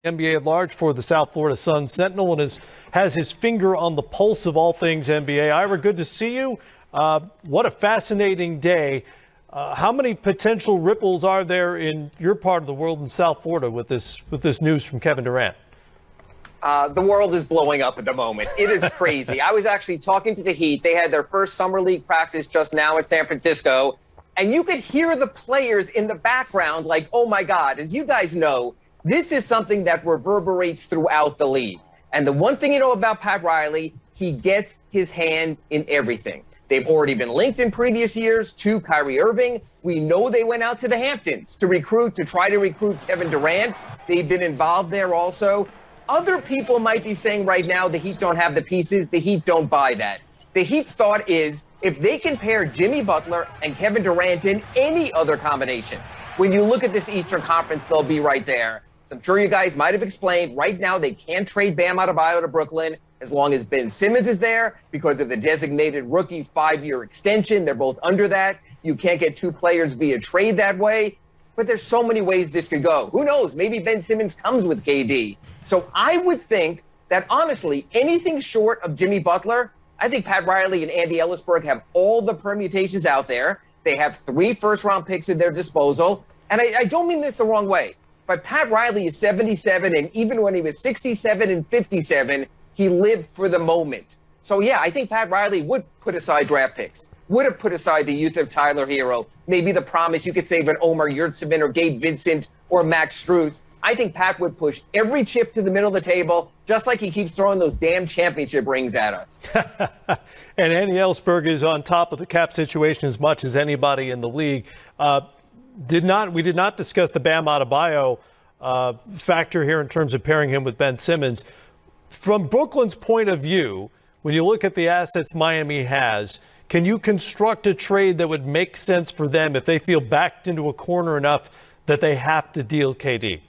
NBA at large for the South Florida Sun Sentinel and has his finger on the pulse of all things NBA. Ira, good to see you. What a fascinating day. How many potential ripples are there in your part of the world in South Florida with this news from Kevin Durant? The world is blowing up at the moment. It is crazy. I was actually talking to the Heat. They had their first summer league practice just now at San Francisco, and you could hear the players in the background like, oh my God. As you guys know, this is something that reverberates throughout the league. And the one thing you know about Pat Riley, he gets his hand in everything. They've already been linked in previous years to Kyrie Irving. We know they went out to the Hamptons to try to recruit Kevin Durant. They've been involved there also. Other people might be saying right now the Heat don't have the pieces. The Heat don't buy that. The Heat's thought is if they can pair Jimmy Butler and Kevin Durant in any other combination, when you look at this Eastern Conference, they'll be right there. So I'm sure you guys might have explained right now they can't trade Bam Adebayo to Brooklyn as long as Ben Simmons is there because of the designated rookie 5-year extension. They're both under that. You can't get two players via trade that way. But there's so many ways this could go. Who knows? Maybe Ben Simmons comes with KD. So I would think that, honestly, anything short of Jimmy Butler, I think Pat Riley and Andy Ellisberg have all the permutations out there. They have 3 first-round picks at their disposal. And I don't mean this the wrong way. But Pat Riley is 77, and even when he was 67 and 57, he lived for the moment. So, yeah, I think Pat Riley would put aside draft picks, would have put aside the youth of Tyler Hero, maybe the promise you could save an Omer Yurtseven or Gabe Vincent or Max Strus. I think Pat would push every chip to the middle of the table, just like he keeps throwing those damn championship rings at us. And Andy Ellsberg is on top of the cap situation as much as anybody in the league. We did not discuss the Bam Adebayo factor here in terms of pairing him with Ben Simmons. From Brooklyn's point of view, when you look at the assets Miami has, can you construct a trade that would make sense for them if they feel backed into a corner enough that they have to deal KD?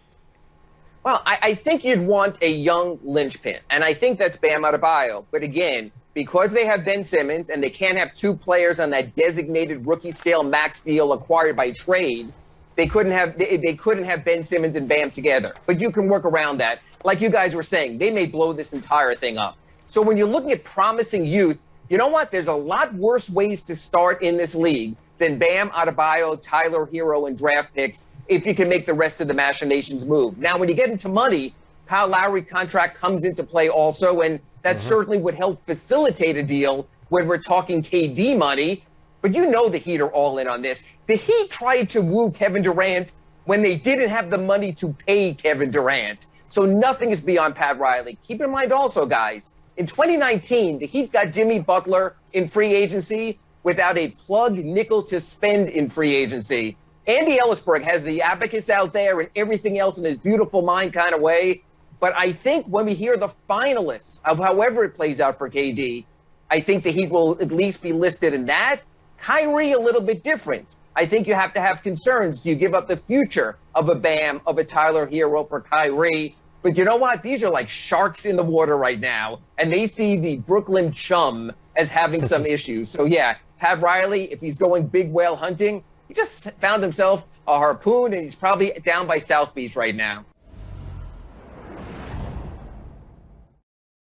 Well, I think you'd want a young linchpin, and I think that's Bam Adebayo. But again, because they have Ben Simmons and they can't have 2 players on that designated rookie scale max deal acquired by trade, they couldn't have Ben Simmons and Bam together. But you can work around that. Like you guys were saying, they may blow this entire thing up. So when you're looking at promising youth, you know what? There's a lot worse ways to start in this league than Bam Adebayo, Tyler Hero, and draft picks if you can make the rest of the machinations move. Now, when you get into money, Kyle Lowry contract comes into play also, and that certainly would help facilitate a deal when we're talking KD money. But you know the Heat are all in on this. The Heat tried to woo Kevin Durant when they didn't have the money to pay Kevin Durant. So nothing is beyond Pat Riley. Keep in mind also, guys, in 2019, the Heat got Jimmy Butler in free agency without a plug nickel to spend in free agency. Andy Ellisberg has the abacus out there and everything else in his beautiful mind kind of way. But I think when we hear the finalists of however it plays out for KD, I think the Heat will at least be listed in that. Kyrie, a little bit different. I think you have to have concerns. Do you give up the future of a Bam, of a Tyler Hero for Kyrie? But you know what? These are like sharks in the water right now, and they see the Brooklyn chum as having some issues. So, yeah, Pat Riley, if he's going big whale hunting, he just found himself a harpoon, and he's probably down by South Beach right now.